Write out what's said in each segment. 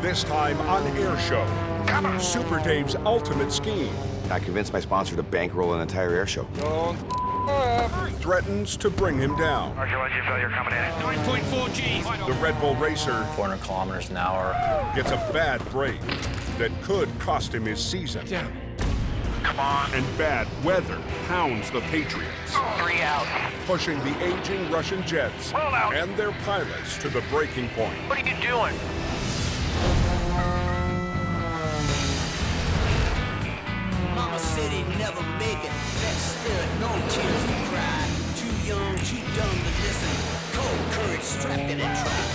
This time on Airshow, Super Dave's ultimate scheme. I convinced my sponsor to bankroll an entire airshow. Threatens to bring him down. Archaeology failure coming in. 9.4 G. The Red Bull racer 400 kilometers an hour. gets a bad break that could cost him his season. Come on. And bad weather hounds the Patriots, 3 out. pushing the aging Russian jets Roll out. and their pilots to the breaking point. What are you doing? Mama said he'd never make it. That spirit, no tears to cry. Too young, too dumb to listen. Cold courage strapped in a trap.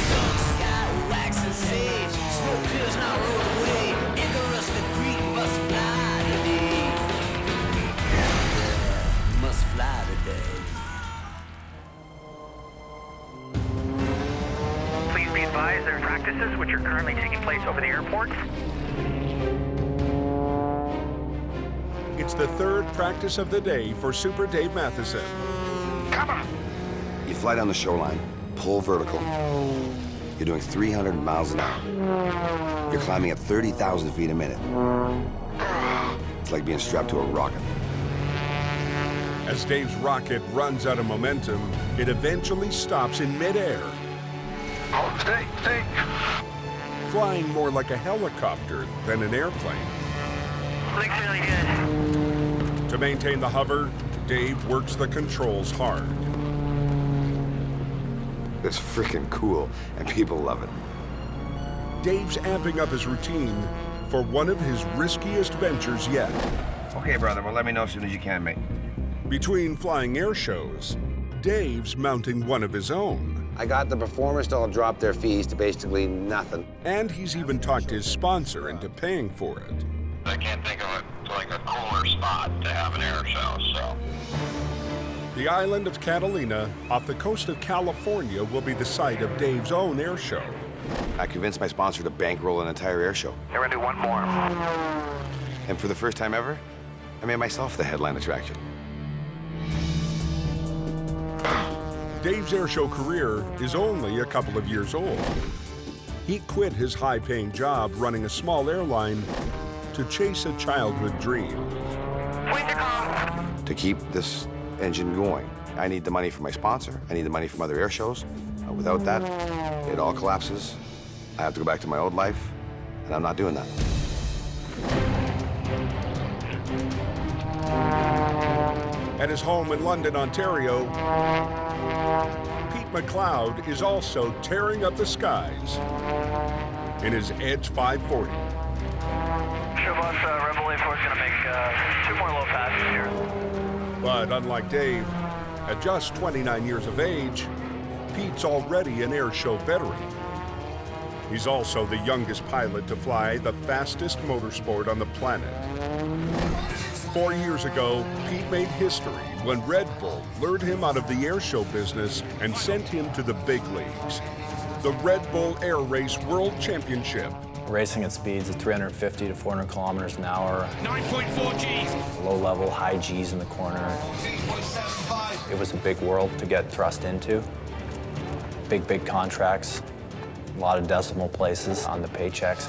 Sun, sky, wax and sage. Smoke clears now roll away. Icarus the Greek must fly today. Must fly today. Please be advised there are practices which are currently taking place over the airports. It's the third practice of the day for Super Dave Matheson. Come on. You fly down the shoreline, pull vertical. You're doing 300 miles an hour. You're climbing at 30,000 feet a minute. It's like being strapped to a rocket. As Dave's rocket runs out of momentum, it eventually stops in midair, Oh, stay. flying more like a helicopter than an airplane. Looks really good. To maintain the hover, Dave works the controls hard. It's freaking cool, and people love it. Dave's amping up his routine for one of his riskiest ventures yet. Okay, brother, well, let me know as soon as you can, mate. Between flying air shows, Dave's mounting one of his own. I got the performers to all drop their fees to basically nothing. And he's even talked his sponsor into paying for it. I can't think of like a cooler spot to have an air show, so. The island of Catalina, off the coast of California, will be the site of Dave's own air show. I convinced my sponsor to bankroll an entire airshow. We're gonna do one more. And for the first time ever, I made myself the headline attraction. Dave's airshow career is only a couple of years old. He quit his high-paying job running a small airline to chase a childhood dream. Wait to come. To keep this engine going, I need the money from my sponsor. I need the money from other air shows. Without that, it all collapses. I have to go back to my old life, and I'm not doing that. At his home in London, Ontario, Pete McLeod is also tearing up the skies in his Edge 540. Show boss, Rebel 04 is gonna make 2 more low passes here. But unlike Dave, at just 29 years of age, Pete's already an air show veteran. He's also the youngest pilot to fly the fastest motorsport on the planet. 4 years ago, Pete made history when Red Bull lured him out of the air show business and sent him to the big leagues. The Red Bull Air Race World Championship. Racing at speeds of 350 to 400 kilometers an hour. 9.4 G. Low level, high G's in the corner. It was a big world to get thrust into. Big contracts. A lot of decimal places on the paychecks.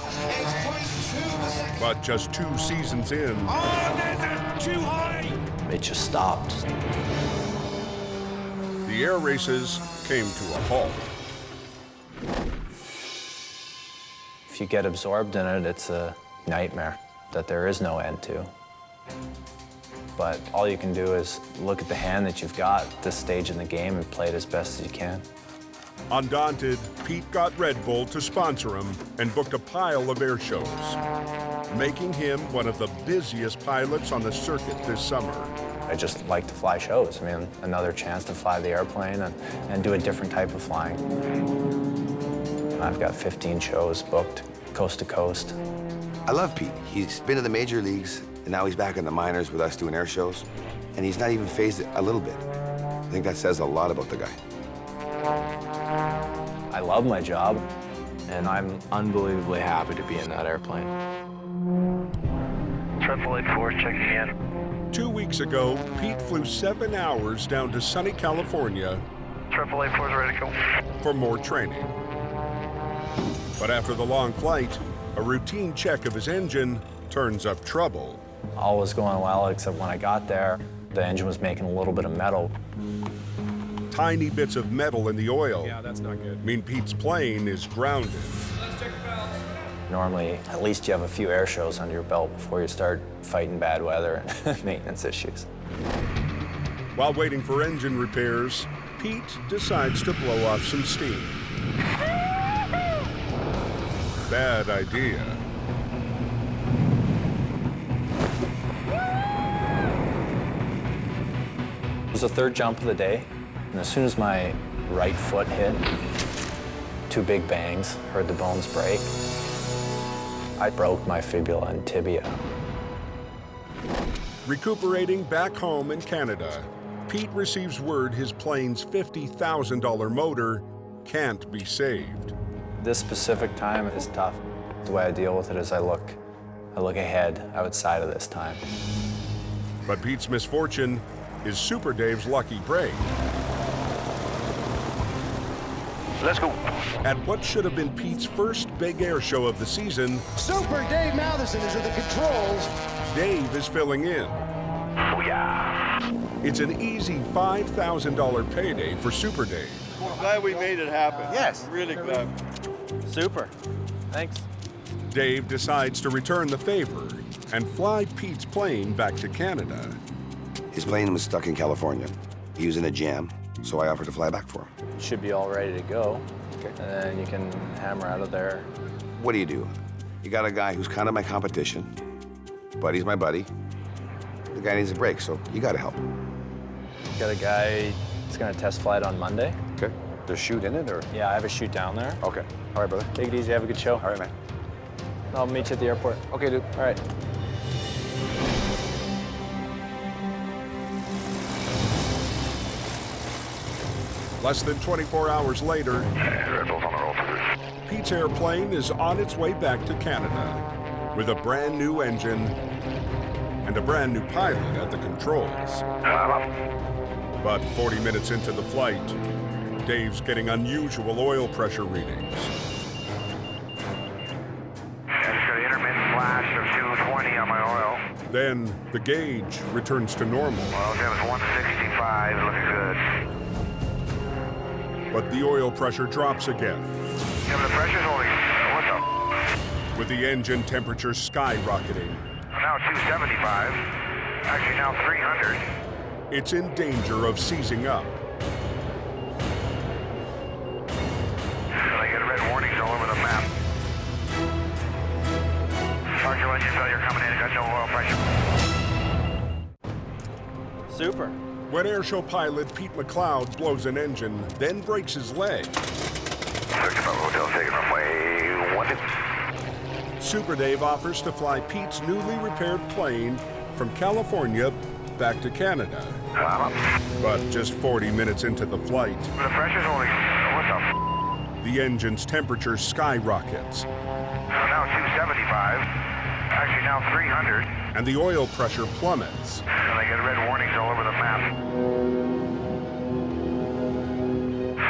But just 2 seasons in, Too high. It just stopped. the air races came to a halt. If you get absorbed in it, it's a nightmare that there is no end to. But all you can do is look at the hand that you've got at this stage in the game and play it as best as you can. Undaunted, Pete got Red Bull to sponsor him and booked a pile of air shows, making him one of the busiest pilots on the circuit this summer. I just like to fly shows. I mean, another chance to fly the airplane and do a different type of flying. I've got 15 shows booked, coast to coast. I love Pete. He's been in the major leagues, and now he's back in the minors with us doing air shows, and he's not even phased a little bit. I think that says a lot about the guy. I love my job, and I'm unbelievably happy to be in that airplane. Triple 84 checking in. 2 weeks ago, Pete flew 7 hours down to sunny California Triple 84 is ready to go. for more training. But after the long flight, a routine check of his engine turns up trouble. All was going well, except when I got there, the engine was making a little bit of metal. Tiny bits of metal in the oil mean Pete's plane is grounded. Normally, at least you have a few air shows under your belt before you start fighting bad weather and maintenance issues. While waiting for engine repairs, Pete decides to blow off some steam. Bad idea. It was the third jump of the day, and as soon as my right foot hit, two big bangs, heard the bones break. I broke my fibula and tibia. Recuperating back home in Canada, Pete receives word his plane's $50,000 motor can't be saved. This specific time is tough. The way I deal with it is I look ahead outside of this time. But Pete's misfortune is Super Dave's lucky break. Let's go. At what should have been Pete's first big air show of the season, Super Dave Matheson is at the controls. Dave is filling in. Oh, yeah. It's an easy $5,000 payday for Super Dave. Glad we made it happen. Yes. Really glad. Super. Thanks. Dave decides to return the favor and fly Pete's plane back to Canada. His plane was stuck in California. He was in a jam, so I offered to fly back for him. Should be all ready to go. Okay. And then you can hammer out of there. What do? You got a guy who's kind of my competition, but he's my buddy. The guy needs a break, so you got to help. Got a guy that's gonna test flight on Monday. Okay. There's shoot in it, or? Yeah, I have a shoot down there. Okay. All right, brother. Take it easy, have a good show. All right, man. I'll meet you at the airport. Okay, dude. All right. Less than 24 hours later, Red Bull's on the roll through. Pete's airplane is on its way back to Canada with a brand new engine and a brand new pilot at the controls. But 40 minutes into the flight, Dave's getting unusual oil pressure readings. I just got an intermittent flash of 220 on my oil. Then the gauge returns to normal, Well, that was 165, looking good. but the oil pressure drops again, Yeah, but the pressure's only, what the? with the engine temperature skyrocketing. Now 275. Actually, now 300. It's in danger of seizing up. I get red warnings all over the map. Partial engine failure coming in. Got no oil pressure. Super. When airshow pilot Pete McLeod blows an engine, then breaks his leg, Search above hotel, taking runway 12. Super Dave offers to fly Pete's newly repaired plane from California back to Canada. But just 40 minutes into the flight, The pressure's only, what the? the engine's temperature skyrockets, Now 275. Actually, now 300. and the oil pressure plummets. And I get red warnings all over the map.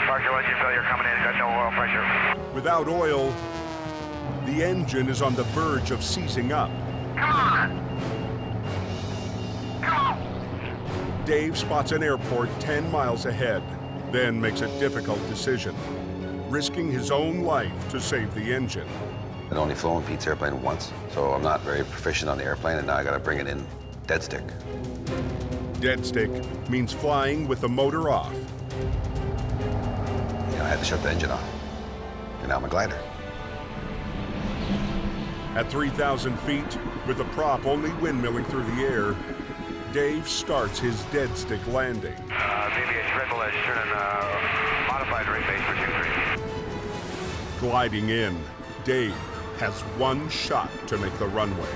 Partial engine failure coming in. Got no oil pressure. Without oil, the engine is on the verge of seizing up. Come on! Dave spots an airport 10 miles ahead, then makes a difficult decision, risking his own life to save the engine. I'd only flown Pete's airplane once, so I'm not very proficient on the airplane, and now I got to bring it in dead stick. Dead stick means flying with the motor off. You know, I had to shut the engine off, and now I'm a glider. At 3,000 feet, with the prop only windmilling through the air, Dave starts his dead stick landing. BBH Red Bull is turning modified rate base for 23. Gliding in, Dave has one shot to make the runway.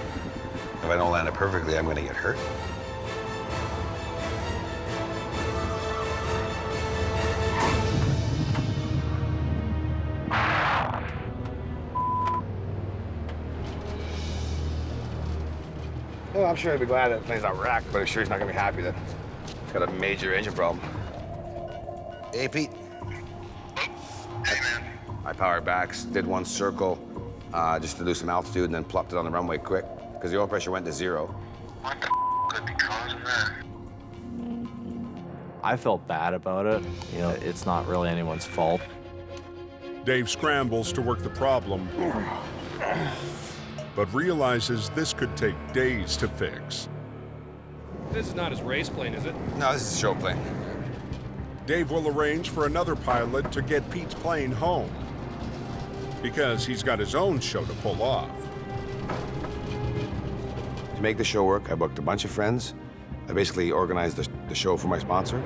If I don't land it perfectly, I'm going to get hurt. Well, I'm sure he'd be glad that the plane's not wrecked, but I'm sure he's not going to be happy that it's got a major engine problem. Hey, Pete. Hey, man. I power backs, did one circle just to lose some altitude, and then plopped it on the runway quick because the oil pressure went to 0. What the could be causing that? I felt bad about it. You know, it's not really anyone's fault. Dave scrambles to work the problem, but realizes this could take days to fix. This is not his race plane, is it? No, this is a show plane. Dave will arrange for another pilot to get Pete's plane home because he's got his own show to pull off. To make the show work, I booked a bunch of friends. I basically organized the show for my sponsor,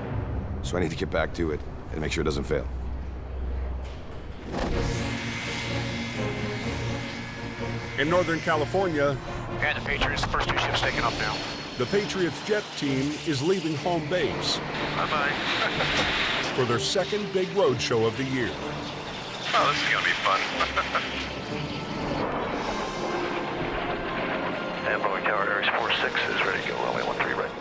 so I need to get back to it and make sure it doesn't fail. In Northern California, And the Patriots, first 2 ships taking off now. the Patriots jet team is leaving home base Bye-bye. for their second big road show of the year. Oh, this is gonna be fun. And Boeing Tower, Aries 46 is ready to go, runway 13 right.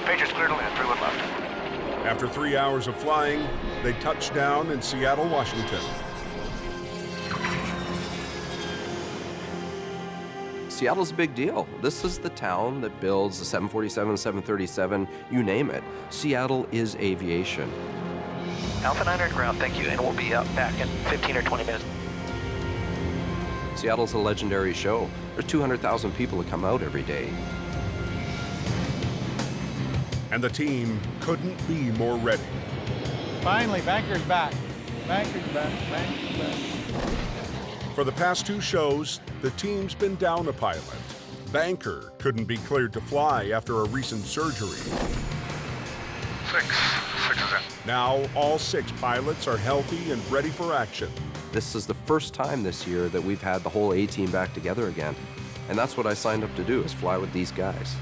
Patriots clear to land, 31 left. After 3 hours of flying, they touch down in Seattle, Washington. Seattle's a big deal. This is the town that builds the 747, 737, you name it. Seattle is aviation. Alpha 9 ground, thank you, and we'll be back in 15 or 20 minutes. Seattle's a legendary show. There's 200,000 people that come out every day. And the team couldn't be more ready. Finally, Banker's back. Banker's back. Banker's back. For the past 2 shows, the team's been down a pilot. Banker couldn't be cleared to fly after a recent surgery. 6 is in. Now, all 6 pilots are healthy and ready for action. This is the first time this year that we've had the whole A-team back together again. And that's what I signed up to do, is fly with these guys.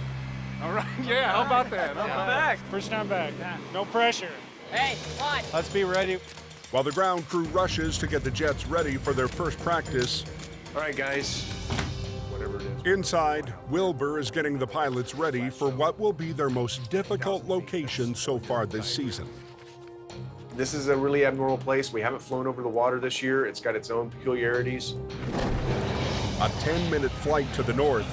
All right, yeah, how about that? I'm back. First time back. No pressure. Hey, come on. Let's be ready. While the ground crew rushes to get the jets ready for their first practice, All right, guys. Whatever it is. inside, Wilbur is getting the pilots ready for what will be their most difficult location so far this season. This is a really abnormal place. We haven't flown over the water this year. It's got its own peculiarities. A 10-minute flight to the north,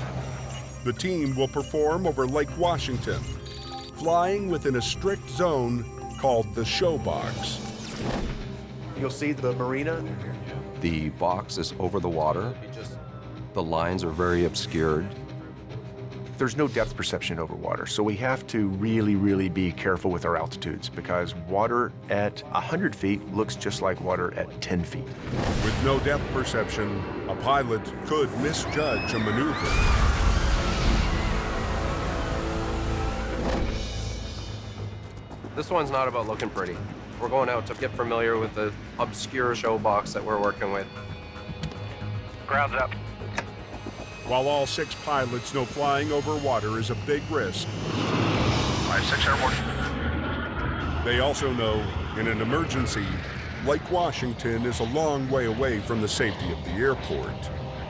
the team will perform over Lake Washington, flying within a strict zone called the show box. You'll see the marina. The box is over the water. The lines are very obscured. There's no depth perception over water, so we have to really, really be careful with our altitudes because water at 100 feet looks just like water at 10 feet. With no depth perception, a pilot could misjudge a maneuver. This one's not about looking pretty. We're going out to get familiar with the obscure show box that we're working with. Ground's up. While all 6 pilots know flying over water is a big risk, 5-6 airborne. they also know in an emergency, Lake Washington is a long way away from the safety of the airport.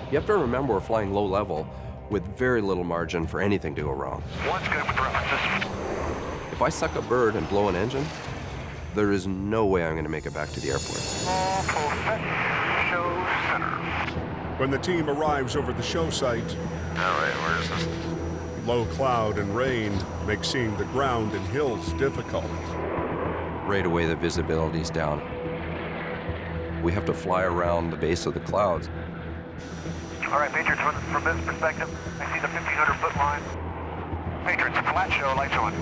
You have to remember we're flying low level with very little margin for anything to go wrong. One's good with references. If I suck a bird and blow an engine, there is no way I'm going to make it back to the airport. All full set. Show center. When the team arrives over the show site, All right, where is this? low cloud and rain make seeing the ground and hills difficult. Right away, the visibility's down. We have to fly around the base of the clouds. All right, Patriots, from this perspective, I see the 1,500-foot line. Patriots, flat show, lights on.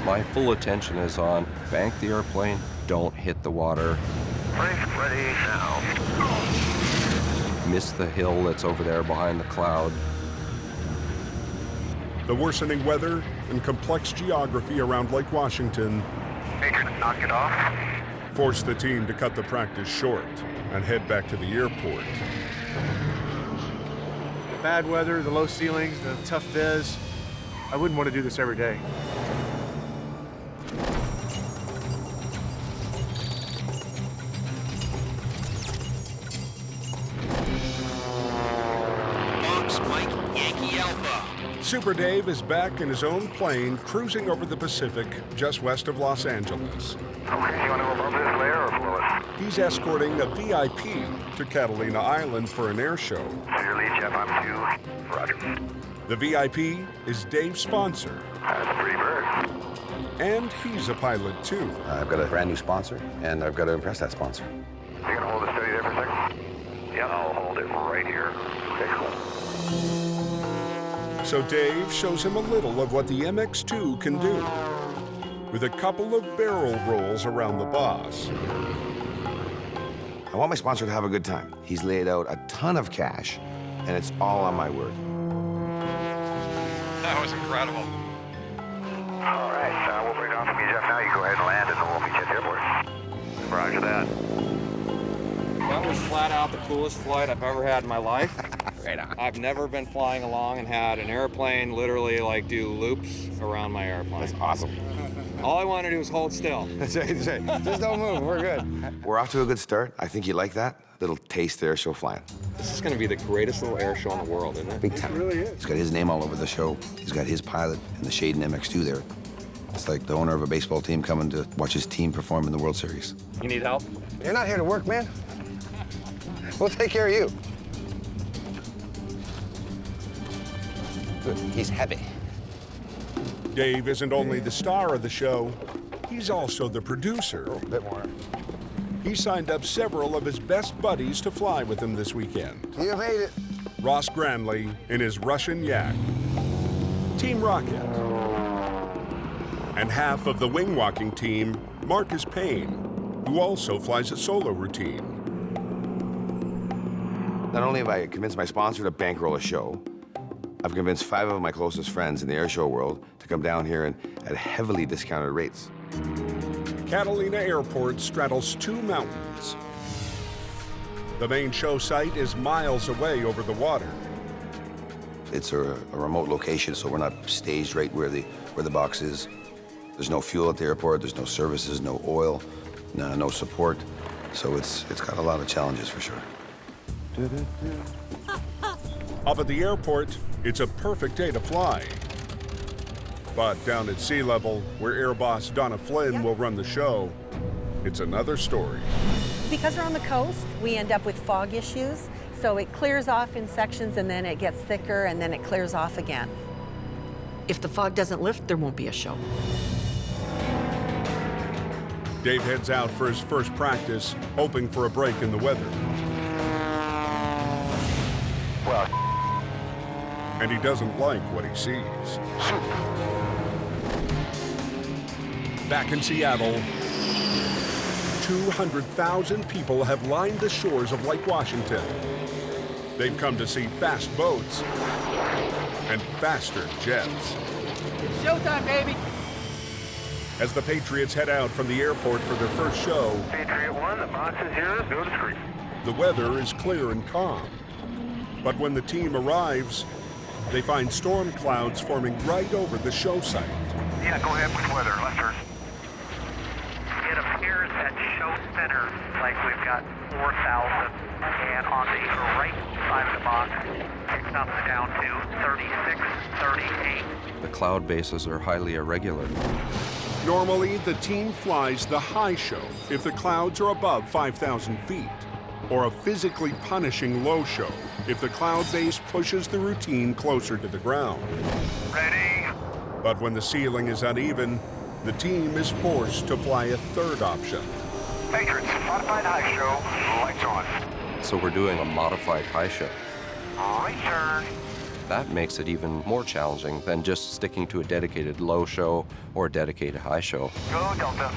My full attention is on bank the airplane, don't hit the water, Brake ready now. miss the hill that's over there behind the cloud. The worsening weather and complex geography around Lake Washington Patriots, knock it off. force the team to cut the practice short and head back to the airport. The bad weather, the low ceilings, the tough viz. I wouldn't want to do this every day. Box Mike Yankee Alpha. Super Dave is back in his own plane cruising over the Pacific just west of Los Angeles. Okay, you want to go above this layer or below it? He's escorting a VIP to Catalina Island for an air show. Your lead, Jeff. I'm 2. Roger. The VIP is Dave's sponsor. That's a pretty bird. And he's a pilot, too. I've got a brand new sponsor, and I've got to impress that sponsor. You gonna hold it steady there for a second? Yeah, I'll hold it right here. Okay, cool. So Dave shows him a little of what the MX-2 can do, with a couple of barrel rolls around the boss. I want my sponsor to have a good time. He's laid out a ton of cash, and it's all on my word. That was incredible. All right, we'll bring it off from you, Jeff. Now you go ahead and land, and then we'll meet you at the airport. Roger that. That was flat out the coolest flight I've ever had in my life. Right on. I've never been flying along and had an airplane literally like do loops around my airplane. That's awesome. All I want to do is hold still. That's right. Just don't move. We're good. We're off to a good start. I think you like that. Little taste of air show flying. This is going to be the greatest little air show in the world, isn't it? Big time. It really is. He's got his name all over the show. He's got his pilot and the Shaden MX-2 there. It's like the owner of a baseball team coming to watch his team perform in the World Series. You need help? You're not here to work, man. We'll take care of you. Good. He's heavy. Dave isn't only the star of the show, he's also the producer. A bit more. He signed up several of his best buddies to fly with him this weekend. You made it. Ross Granley in his Russian Yak, Team Rocket, and half of the wing walking team, Marcus Payne, who also flies a solo routine. Not only have I convinced my sponsor to bankroll a show, I've convinced 5 of my closest friends in the airshow world to come down here and at heavily discounted rates. Catalina Airport straddles 2 mountains. The main show site is miles away over the water. It's a remote location, so we're not staged right where the box is. There's no fuel at the airport, there's no services, no oil, no support. So it's got a lot of challenges for sure. Up at the airport, it's a perfect day to fly. But down at sea level, where Air Boss Donna Flynn will run the show, it's another story. Because we're on the coast, we end up with fog issues. So it clears off in sections and then it gets thicker and then it clears off again. If the fog doesn't lift, there won't be a show. Dave heads out for his first practice, hoping for a break in the weather. Well, and he doesn't like what he sees. Back in Seattle, 200,000 people have lined the shores of Lake Washington. They've come to see fast boats and faster jets. Showtime, baby! As the Patriots head out from the airport for their first show, Patriot 1, the box is yours. Go to screen. the weather is clear and calm. But when the team arrives, they find storm clouds forming right over the show site. Yeah, go ahead with weather. Left turn. It appears at show center like we've got 4,000, and on the right side of the box, picked up down to 36, 38. The cloud bases are highly irregular. Normally, the team flies the high show if the clouds are above 5,000 feet, or a physically punishing low show if the cloud base pushes the routine closer to the ground. Ready. But when the ceiling is uneven, the team is forced to fly a third option. Patriots, modified high show, lights on. So we're doing a modified high show. Right turn. That makes it even more challenging than just sticking to a dedicated low show or a dedicated high show. Go Delta.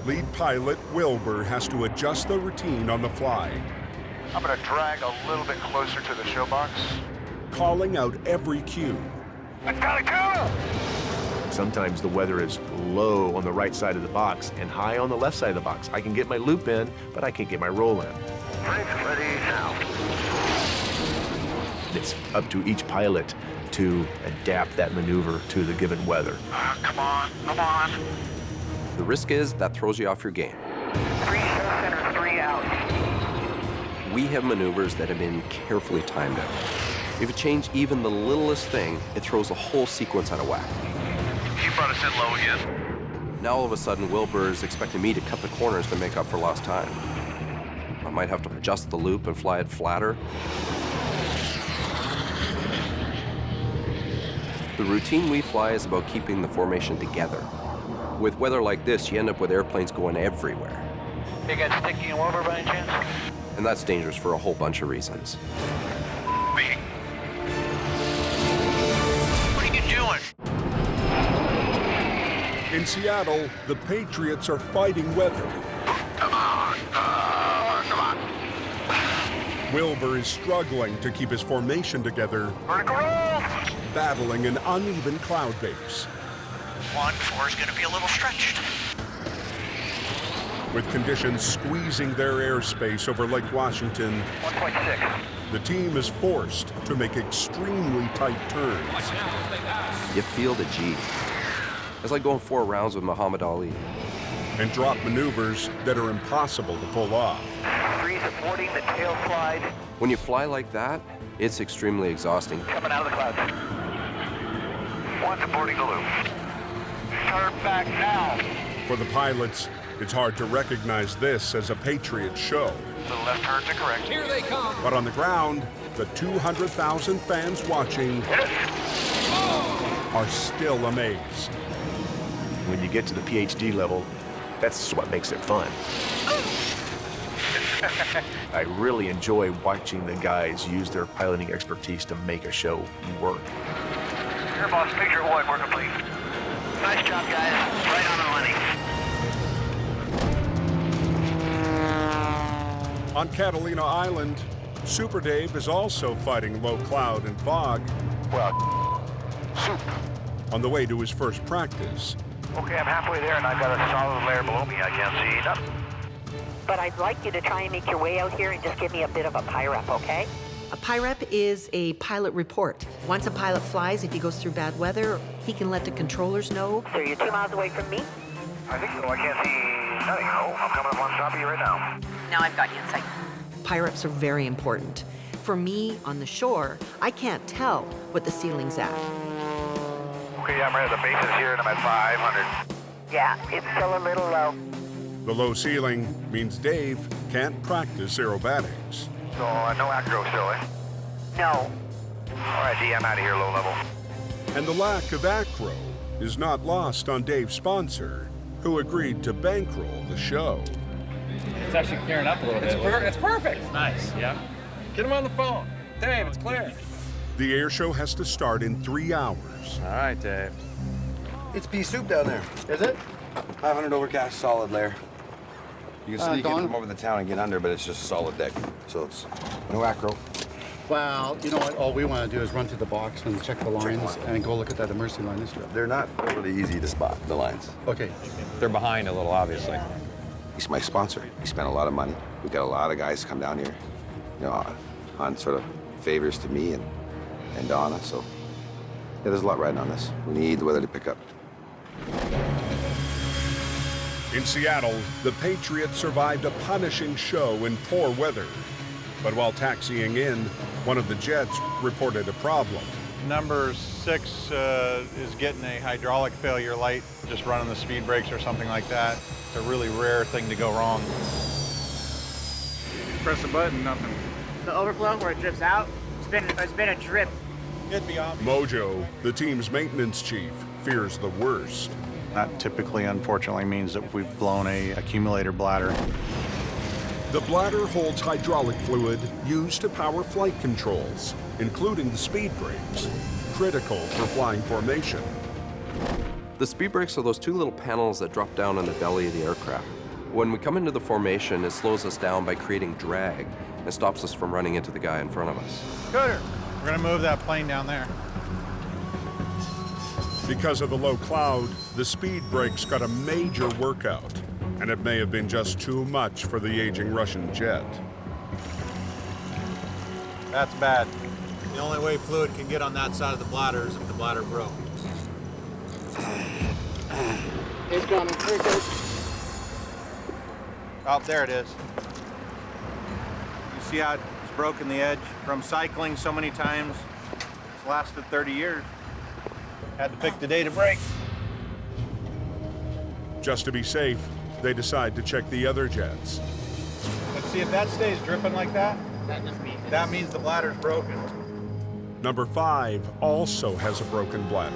Lead pilot Wilbur has to adjust the routine on the fly, I'm gonna drag a little bit closer to the show box. calling out every cue. Catalina! Sometimes the weather is low on the right side of the box and high on the left side of the box. I can get my loop in, but I can't get my roll in. Brakes ready now. It's up to each pilot to adapt that maneuver to the given weather. Come on, come on. The risk is that throws you off your game. 3 show center, 3 out. We have maneuvers that have been carefully timed out. If you change even the littlest thing, it throws the whole sequence out of whack. You brought us in low again. Now all of a sudden, Wilbur is expecting me to cut the corners to make up for lost time. might have to adjust the loop and fly it flatter. The routine we fly is about keeping the formation together. With weather like this, you end up with airplanes going everywhere. You got sticky and over by any chance? And that's dangerous for a whole bunch of reasons. What are you doing? In Seattle, the Patriots are fighting weather. Come on, come on. Wilbur is struggling to keep his formation together, Vertical roll! battling an uneven cloud base. 1-4 is going to be a little stretched. With conditions squeezing their airspace over Lake Washington, 1.6. the team is forced to make extremely tight turns. You feel the G. It's like going 4 rounds with Muhammad Ali. And drop maneuvers that are impossible to pull off. 3's aborting the tail slide. When you fly like that, it's extremely exhausting. Coming out of the clouds. 1's aborting the loop. Turn back now. For the pilots, it's hard to recognize this as a Patriot show. The left turn to correct. Here they come. But on the ground, the 200,000 fans watching are still amazed. When you get to the PhD level, that's what makes it fun. I really enjoy watching the guys use their piloting expertise to make a show work. Air boss, picture one, we're complete. Nice job, guys. Right on the money. On Catalina Island, Super Dave is also fighting low cloud and fog. Well, soup. On the way to his first practice. Okay, I'm halfway there and I've got a solid layer below me. I can't see nothing. But I'd like you to try and make your way out here and just give me a bit of a PIREP, okay? A PIREP is a pilot report. Once a pilot flies, if he goes through bad weather, he can let the controllers know. So you're 2 miles away from me? I think so. I can't see nothing. Oh, I'm coming up on top of you right now. Now I've got you in sight. PIREPs are very important. For me, on the shore, I can't tell what the ceiling's at. Okay, I'm ready. The base is here and I'm at 500. Yeah, it's still a little low. The low ceiling means Dave can't practice aerobatics. So, no acro still, eh? No. All right, D, I'm out of here, low level. And the lack of acro is not lost on Dave's sponsor, who agreed to bankroll the show. It's actually clearing up a little bit. It's perfect. It's nice, yeah. Get him on the phone. Dave, it's clear. The air show has to start in 3 hours. All right, Dave. It's pea soup down there. Is it? 500 overcast, solid layer. You can sneak in Dawn? from over the town and get under, but it's just solid deck. So it's no acro. Well, you know what? All we want to do is run through the box and check the lines and go look at that emergency line instrument. They're not really easy to spot, the lines. Okay. They're behind a little, obviously. He's my sponsor. He spent a lot of money. We've got a lot of guys come down here, you know, on sort of favors to me and Donna. So, yeah, there's a lot riding on this. We need the weather to pick up. In Seattle, the Patriots survived a punishing show in poor weather. But while taxiing in, one of the jets reported a problem. Number 6 is getting a hydraulic failure light, just running the speed brakes or something like that. It's a really rare thing to go wrong. Press the button, nothing. The overflow where it drips out, it's been a drip. It'd be obvious. Mojo, the team's maintenance chief, fears the worst. That typically, unfortunately, means that we've blown a accumulator bladder. The bladder holds hydraulic fluid used to power flight controls, including the speed brakes, critical for flying formation. The speed brakes are those 2 little panels that drop down on the belly of the aircraft. When we come into the formation, it slows us down by creating drag and stops us from running into the guy in front of us. Scooter, we're gonna move that plane down there. Because of the low cloud, the speed brakes got a major workout, and it may have been just too much for the aging Russian jet. That's bad. The only way fluid can get on that side of the bladder is if the bladder broke. It's coming. Here it goes. Oh, there it is. You see how it's broken the edge from cycling so many times? It's lasted 30 years. Had to pick the day to break. Just to be safe, they decide to check the other jets. Let's See, if that stays dripping like that, that means the bladder's broken. Number 5 also has a broken bladder.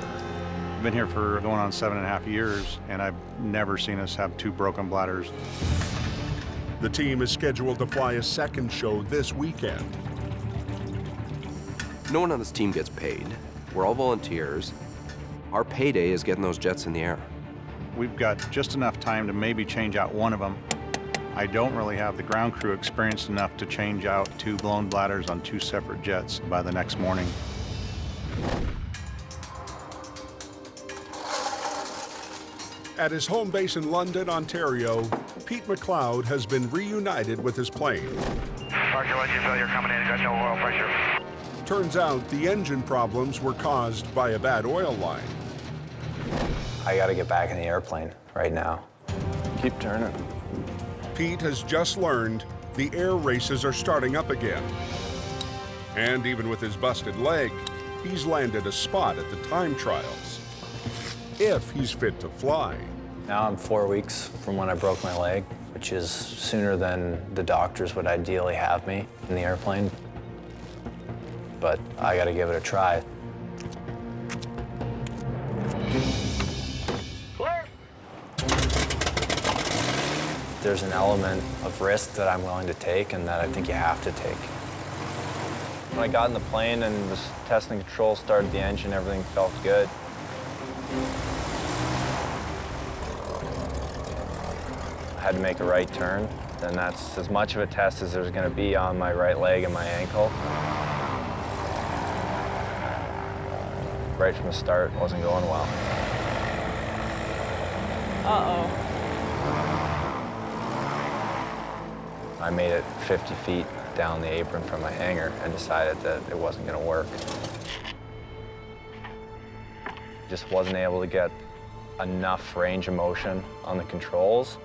I've been here for going on 7.5 years, and I've never seen us have 2 broken bladders. The team is scheduled to fly a second show this weekend. No one on this team gets paid. We're all volunteers. Our payday is getting those jets in the air. We've got just enough time to maybe change out one of them. I don't really have the ground crew experienced enough to change out 2 blown bladders on 2 separate jets by the next morning. At his home base in London, Ontario, Pete McLeod has been reunited with his plane. Parker, engine failure coming in. Got no oil pressure. Turns out the engine problems were caused by a bad oil line. I gotta get back in the airplane right now. Keep turning. Pete has just learned the air races are starting up again. And even with his busted leg, he's landed a spot at the time trials. If he's fit to fly. Now I'm 4 weeks from when I broke my leg, which is sooner than the doctors would ideally have me in the airplane. But I gotta give it a try. There's an element of risk that I'm willing to take and that I think you have to take. When I got in the plane and was testing control, started the engine, everything felt good. I had to make a right turn, and that's as much of a test as there's gonna be on my right leg and my ankle. Right from the start, it wasn't going well. Uh-oh. I made it 50 feet down the apron from my hangar and decided that it wasn't gonna work. Just wasn't able to get enough range of motion on the controls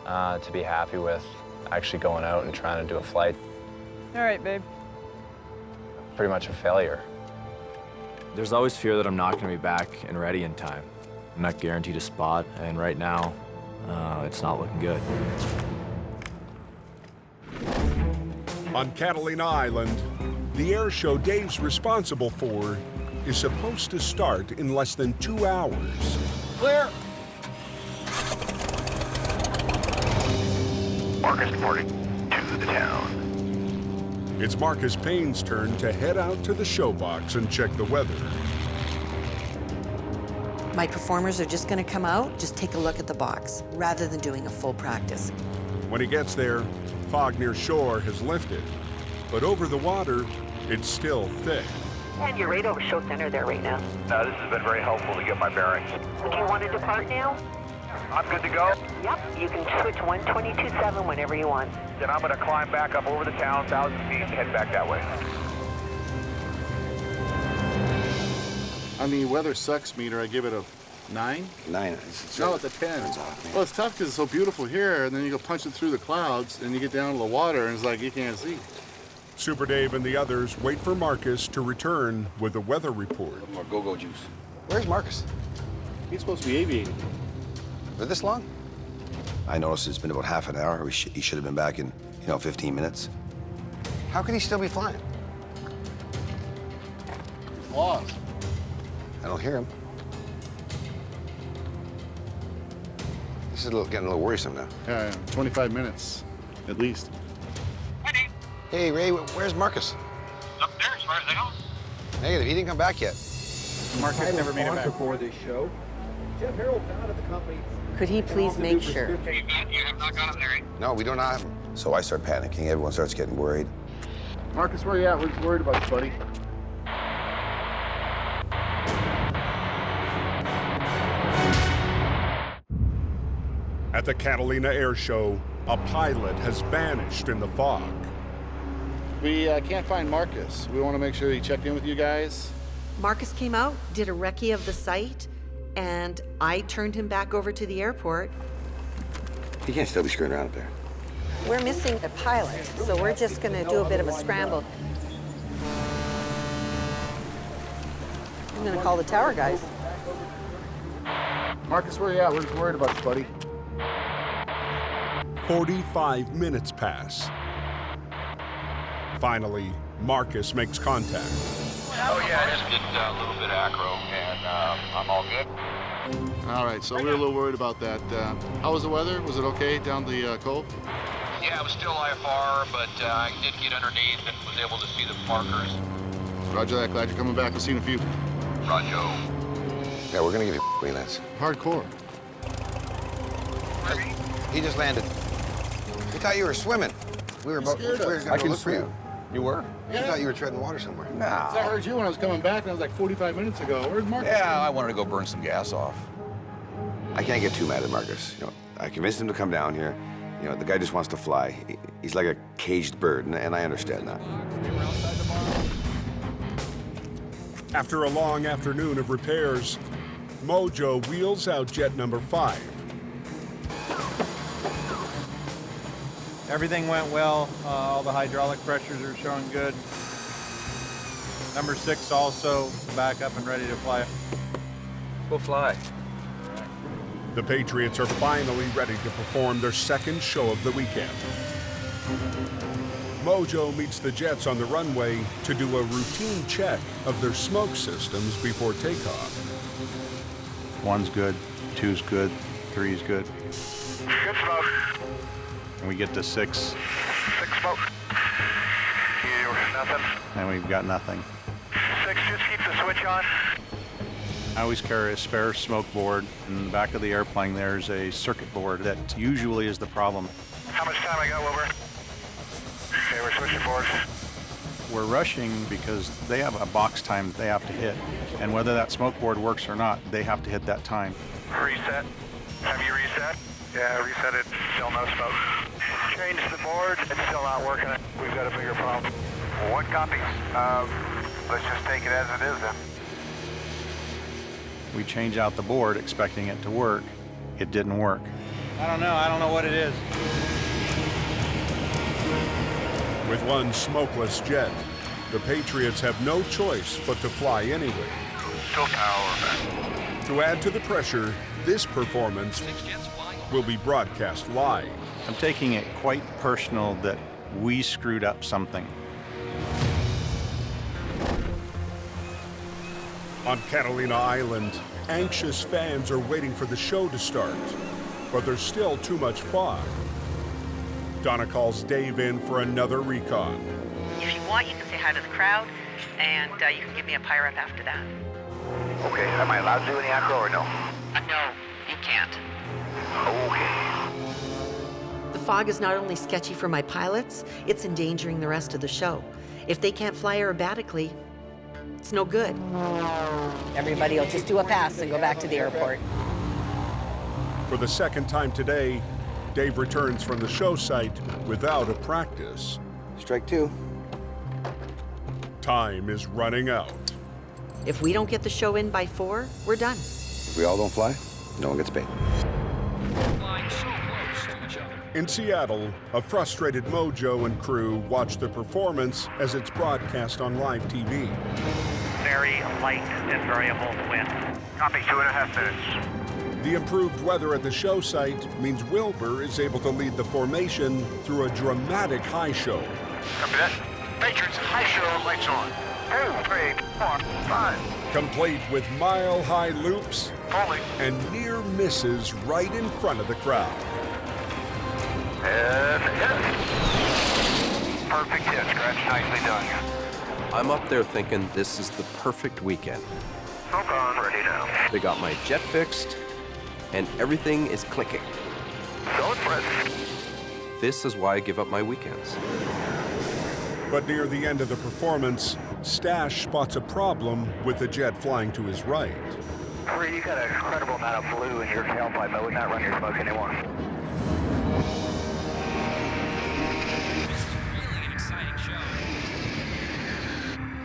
to be happy with actually going out and trying to do a flight. All right, babe. Pretty much a failure. There's always fear that I'm not going to be back and ready in time. I'm not guaranteed a spot, and right now, it's not looking good. On Catalina Island, the air show Dave's responsible for is supposed to start in less than 2 hours. Clear. Marcus reporting to the town. It's Marcus Payne's turn to head out to the show box and check the weather. My performers are just going to come out, just take a look at the box, rather than doing a full practice. When he gets there, fog near shore has lifted, but over the water, it's still thick. And you're right over show center there right now. No, this has been very helpful to get my bearings. Do you want to depart now? I'm good to go. Yep, you can switch 122.7 whenever you want. Then I'm going to climb back up over the town, 1,000 feet, and head back that way. On the weather sucks meter, I give it a 9? 9. No, it's a 10. Well, it's tough because it's so beautiful here, and then you go punch it through the clouds, and you get down to the water, and it's like you can't see. Super Dave and the others wait for Marcus to return with a weather report. More go-go juice. Where's Marcus? He's supposed to be aviating. For this long? I noticed it's been about half an hour. He should have been back in, 15 minutes. How could he still be flying? He's lost. I don't hear him. This is getting a little worrisome now. Yeah, 25 minutes, at least. Hey, Ray, where's Marcus? Up there, as far as I know. Negative, he didn't come back yet. Marcus never made it back. For this show. Jeff Harold out of the company. Could he please make sure? You have not got him there, right? No, we don't have him. So I start panicking. Everyone starts getting worried. Marcus, where you at? We're just worried about you, buddy. At the Catalina Air Show, a pilot has vanished in the fog. We can't find Marcus. We want to make sure he checked in with you guys. Marcus came out, did a recce of the site, and I turned him back over to the airport. He can't still be screwing around up there. We're missing a pilot, so we're just going to do a bit of a scramble. I'm going to call the tower guys. Marcus, where you at? We're just worried about you, buddy. 45 minutes pass. Finally, Marcus makes contact. Oh yeah, I just did a little bit of acro, and I'm all good. All right, so we were a little worried about that. How was the weather? Was it okay down the cove? Yeah, it was still IFR, but I did get underneath and was able to see the markers. Roger that. Glad you're coming back. I've seen a few. Roger. Yeah, we're gonna give you freelance. Hardcore. He just landed. We thought you were swimming. We were both. We were gonna go look for you. You were? Yeah. We thought you were treading water somewhere. No. I heard you when I was coming back, and I was like 45 minutes ago. Where's Marcus? Yeah, I wanted to go burn some gas off. I can't get too mad at Marcus. I convinced him to come down here. The guy just wants to fly. He's like a caged bird, and I understand that. After a long afternoon of repairs, Mojo wheels out jet number 5. Everything went well. All the hydraulic pressures are showing good. Number 6 also back up and ready to fly. Go fly. The Patriots are finally ready to perform their second show of the weekend. Mojo meets the jets on the runway to do a routine check of their smoke systems before takeoff. 1's good, 2's good, 3's good. Good smoke. And we get to 6, 6 smoke. Nothing. and we've got nothing. 6, just keep the switch on. I always carry a spare smoke board. In the back of the airplane, there's a circuit board that usually is the problem. How much time I got, Wilbur? Okay, we're switching boards. We're rushing because they have a box time they have to hit. And whether that smoke board works or not, they have to hit that time. Reset. Have you reset? Yeah, reset it. Still no smoke. Change the board. It's still not working. We've got a bigger problem. What copy? Let's just take it as it is then. We change out the board expecting it to work. It didn't work. I don't know what it is. With one smokeless jet, the Patriots have no choice but to fly anyway. Still power. To add to the pressure, this performance will be broadcast live. I'm taking it quite personal that we screwed up something. On Catalina Island, anxious fans are waiting for the show to start, but there's still too much fog. Donna calls Dave in for another recon. If you want, you can say hi to the crowd, and you can give me a pyre up after that. Okay, am I allowed to do any acro or no? No, you can't. Okay. The fog is not only sketchy for my pilots, it's endangering the rest of the show. If they can't fly aerobatically, it's no good. Everybody will just do a pass and go back to the airport. For the second time today, Dave returns from the show site without a practice. Strike 2. Time is running out. If we don't get the show in by 4, we're done. If we all don't fly, no one gets paid. In Seattle, a frustrated Mojo and crew watch the performance as it's broadcast on live TV. Very light and variable wind. Copy, 2.5 minutes. The improved weather at the show site means Wilbur is able to lead the formation through a dramatic high show. Copy that. Patriots, high show, lights on. 2, 3, 4, 5. Complete with mile-high loops Holy. and near misses right in front of the crowd. And hit. Perfect hit, Scratch. Nicely done. I'm up there thinking this is the perfect weekend. Smoke on, ready now. They got my jet fixed, and everything is clicking. Going for it. This is why I give up my weekends. But near the end of the performance, Stash spots a problem with the jet flying to his right. Corey, you got an incredible amount of blue in your tailpipe. I would not run your smoke anymore.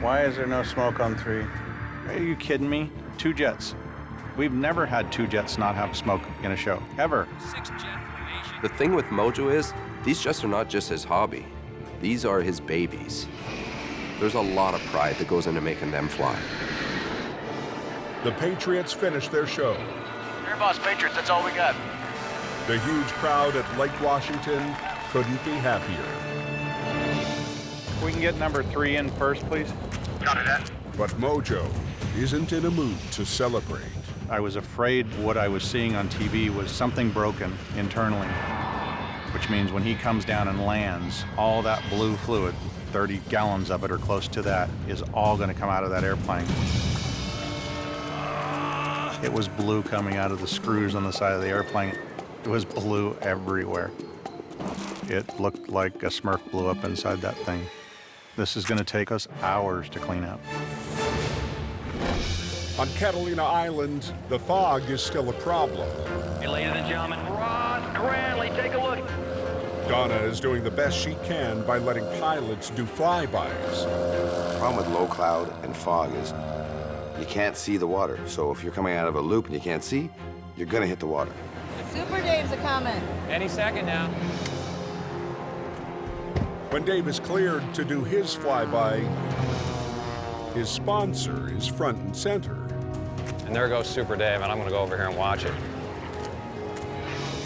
Why is there no smoke on 3? Are you kidding me? 2 jets. We've never had 2 jets not have smoke in a show, ever. The thing with Mojo is, these jets are not just his hobby. These are his babies. There's a lot of pride that goes into making them fly. The Patriots finish their show. Air Boss Patriots, that's all we got. The huge crowd at Lake Washington couldn't be happier. We can get number 3 in first, please. Copy that. But Mojo isn't in a mood to celebrate. I was afraid what I was seeing on TV was something broken internally, which means when he comes down and lands, all that blue fluid, 30 gallons of it or close to that, is all going to come out of that airplane. It was blue coming out of the screws on the side of the airplane. It was blue everywhere. It looked like a Smurf blew up inside that thing. This is going to take us hours to clean up. On Catalina Island, the fog is still a problem. Hey, ladies and gentlemen, Ross Cranley, take a look. Donna is doing the best she can by letting pilots do flybys. The problem with low cloud and fog is you can't see the water. So if you're coming out of a loop and you can't see, you're gonna hit the water. Super Dave's a coming. Any second now. When Dave is cleared to do his flyby, his sponsor is front and center. And there goes Super Dave, and I'm going to go over here and watch it.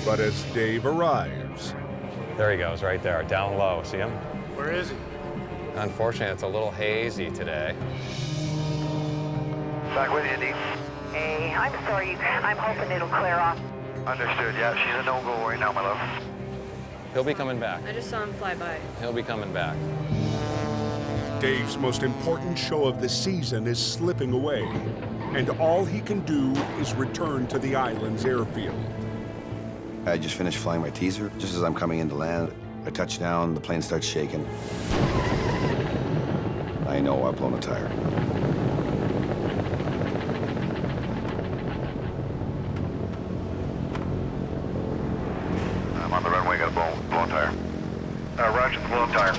But as Dave arrives... There he goes, right there, down low. See him? Where is he? Unfortunately, it's a little hazy today. Back with you, Indy. Hey, I'm sorry. I'm hoping it'll clear off. Understood, yeah. She's a no-go right now, my love. He'll be coming back. I just saw him fly by. He'll be coming back. Dave's most important show of the season is slipping away, and all he can do is return to the island's airfield. I just finished flying my teaser. Just as I'm coming into land, I touch down, the plane starts shaking. I know I've blown a tire. I'm on the runway, got a blown tire. Roger, the blown tire.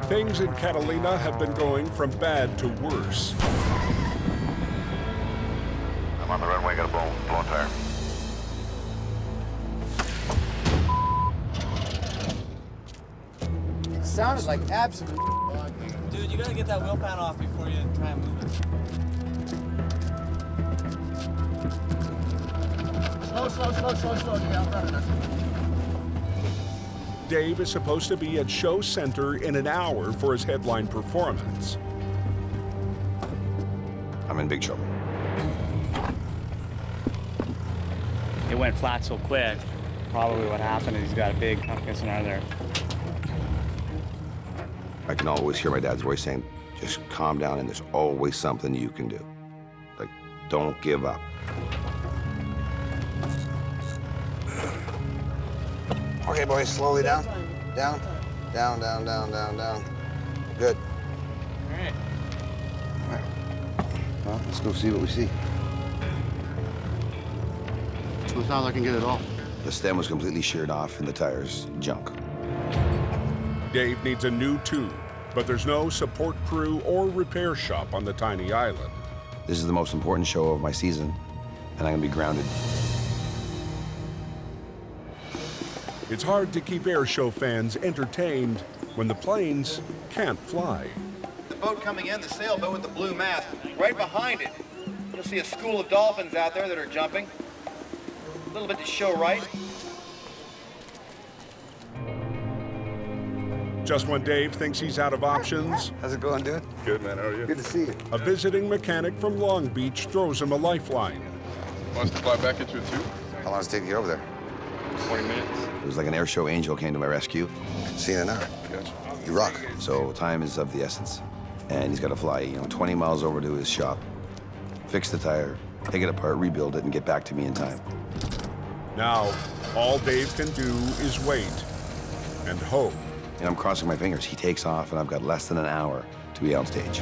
Things in Catalina have been going from bad to worse. I'm on the runway, got a blown tire. It sounded like absolute. Dude, you gotta get that wheel pan off before you try and move it. Slow. You got running us. Dave is supposed to be at show center in an hour for his headline performance. I'm in big trouble. It went flat so quick. Probably what happened is he's got a big compass in there. I can always hear my dad's voice saying, just calm down and there's always something you can do. Like, don't give up. Okay, boys, slowly down. Down. Good. All right. Well, let's go see what we see. It's not looking good at all. The stem was completely sheared off and the tire's junk. Dave needs a new tube, but there's no support crew or repair shop on the tiny island. This is the most important show of my season, and I'm gonna be grounded. It's hard to keep airshow fans entertained when the planes can't fly. The boat coming in, the sailboat with the blue mast, right behind it. You'll see a school of dolphins out there that are jumping. A little bit to show right. Just when Dave thinks he's out of options... How's it going, dude? Good, man. How are you? Good to see you. A visiting mechanic from Long Beach throws him a lifeline. Wants to fly back into a tube? How long does it take to get over there? 20 minutes. It was like an airshow angel came to my rescue. See you in an hour. Gotcha. You rock. So time is of the essence. And he's got to fly, 20 miles over to his shop, fix the tire, take it apart, rebuild it, and get back to me in time. Now, all Dave can do is wait and hope. And I'm crossing my fingers. He takes off, and I've got less than an hour to be on stage.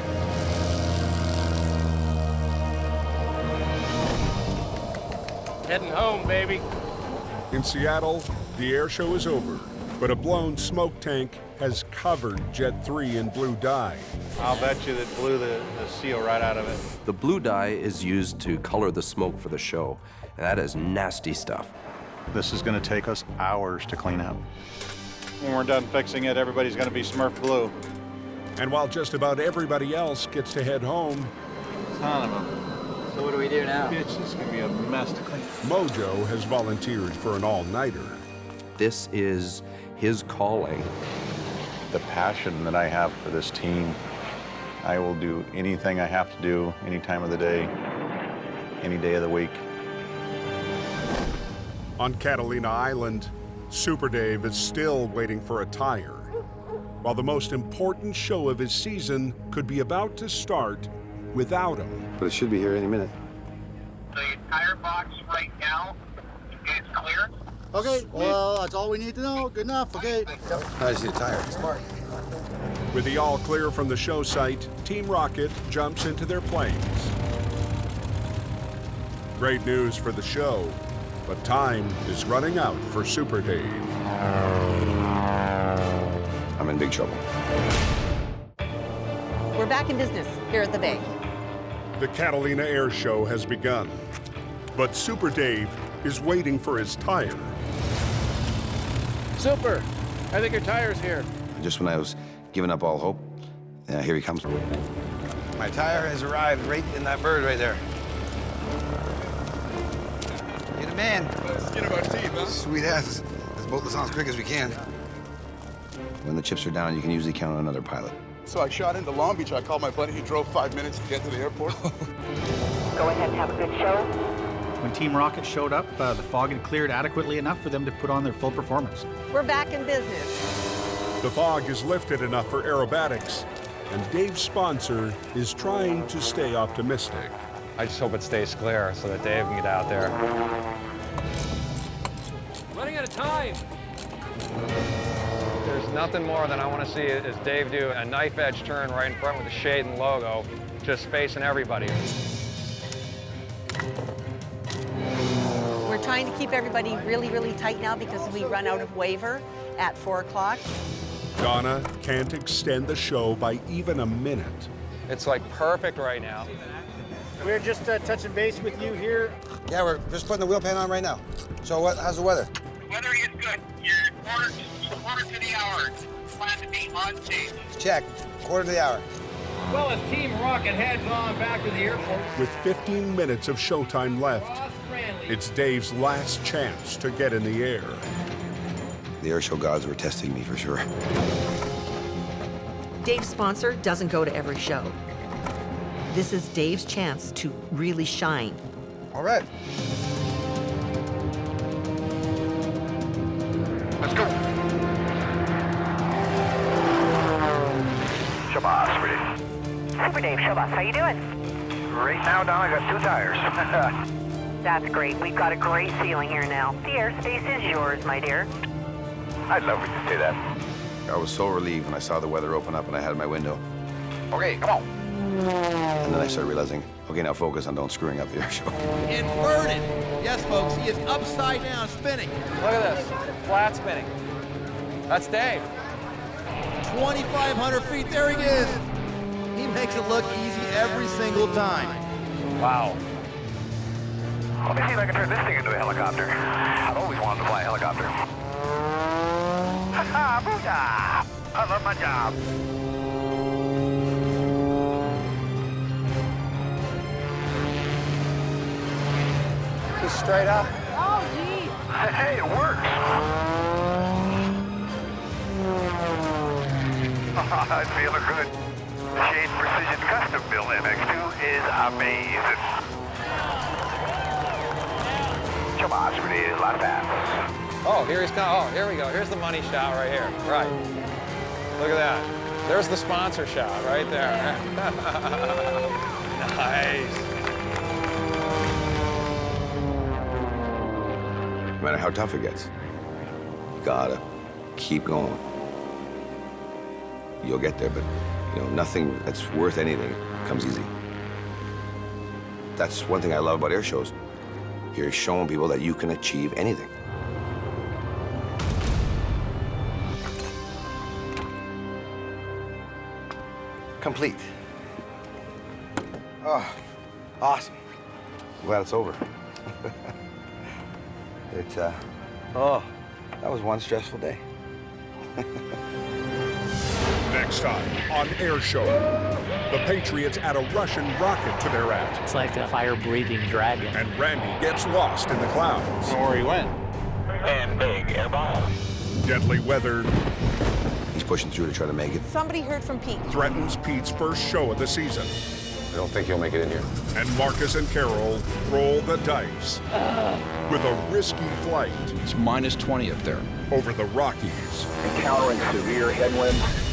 Heading home, baby. In Seattle, the air show is over, but a blown smoke tank has covered Jet 3 in blue dye. I'll bet you that blew the seal right out of it. The blue dye is used to color the smoke for the show, and that is nasty stuff. This is going to take us hours to clean up. When we're done fixing it, everybody's going to be Smurf blue. And while just about everybody else gets to head home... Son of a... So what do we do now? Bitch, this is going to be a mess to clean. Mojo has volunteered for an all-nighter. This is his calling. The passion that I have for this team, I will do anything I have to do, any time of the day, any day of the week. On Catalina Island, Super Dave is still waiting for a tire, while the most important show of his season could be about to start without him. But it should be here any minute. The tire box right now is clear. Okay, well, that's all we need to know. Good enough, okay. I just need a tire. Smart. With the all clear from the show site, Team Rocket jumps into their planes. Great news for the show, but time is running out for Super Dave. I'm in big trouble. We're back in business here at the Bay. The Catalina Airshow has begun, but Super Dave is waiting for his tire. Super! I think your tire's here. Just when I was giving up all hope, here he comes. My tire has arrived right in that bird right there. You're the man. Skin of our teeth, huh? Sweet ass. Let's bolt this on as quick as we can. When the chips are down, you can usually count on another pilot. So I shot into Long Beach. I called my buddy. He drove 5 minutes to get to the airport. Go ahead and have a good show. When Team Rocket showed up, the fog had cleared adequately enough for them to put on their full performance. We're back in business. The fog is lifted enough for aerobatics, and Dave's sponsor is trying to stay optimistic. I just hope it stays clear so that Dave can get out there. Running out of time. There's nothing more than I want to see is Dave do a knife edge turn right in front with the shade and logo, just facing everybody. We're trying to keep everybody really, really tight now because we run out of waiver at 4 o'clock. Donna can't extend the show by even a minute. It's like perfect right now. We're just touching base with you here. Yeah, we're just putting the wheel pan on right now. So how's the weather? The weather is good. You're quarter to the hour. It's planned to be unchanged. Check. Quarter to the hour. Well, as Team Rocket heads on back to the airport. With 15 minutes of showtime left, it's Dave's last chance to get in the air. The airshow gods were testing me for sure. Dave's sponsor doesn't go to every show. This is Dave's chance to really shine. All right. Let's go. Shabazz, ready. Super Dave, show us. How you doing? Right now, Don, I got 2 tires. That's great. We've got a great ceiling here now. The airspace is yours, my dear. I'd love for you to say that. I was so relieved when I saw the weather open up and I had my window. Okay, come on. And then I started realizing, okay, now focus on don't screwing up the airshow. Inverted. Yes, folks, he is upside down spinning. Look at this, flat spinning. That's Dave. 2,500 feet, there he is. He makes it look easy every single time. Wow. Let me see if I can turn this thing into a helicopter. I've always wanted to fly a helicopter. Ha-ha, booyah! I love my job. He's straight up. Oh, gee. Hey, it works. I'm feeling good. Shade Precision Custom Built MX2 is amazing. Shabazz, ready, a lot of fast. Oh, here he's coming. Oh, here we go. Here's the money shot right here. Right. Look at that. There's the sponsor shot right there. Nice. No matter how tough it gets, you gotta keep going. You'll get there, but nothing that's worth anything comes easy. That's one thing I love about air shows. You're showing people that you can achieve anything. Complete. Oh, awesome. Glad it's over. Oh, that was one stressful day. Next time on Airshow, the Patriots add a Russian rocket to their act. It's like a fire-breathing dragon. And Randy gets lost in the clouds. I don't know where he went. And big airball. Deadly weather He's pushing through to try to make it. Somebody heard from Pete. threatens Pete's first show of the season. I don't think he'll make it in here. And Marcus and Carol roll the dice with a risky flight. It's -20 up there. Over the Rockies. Encountering severe headwinds.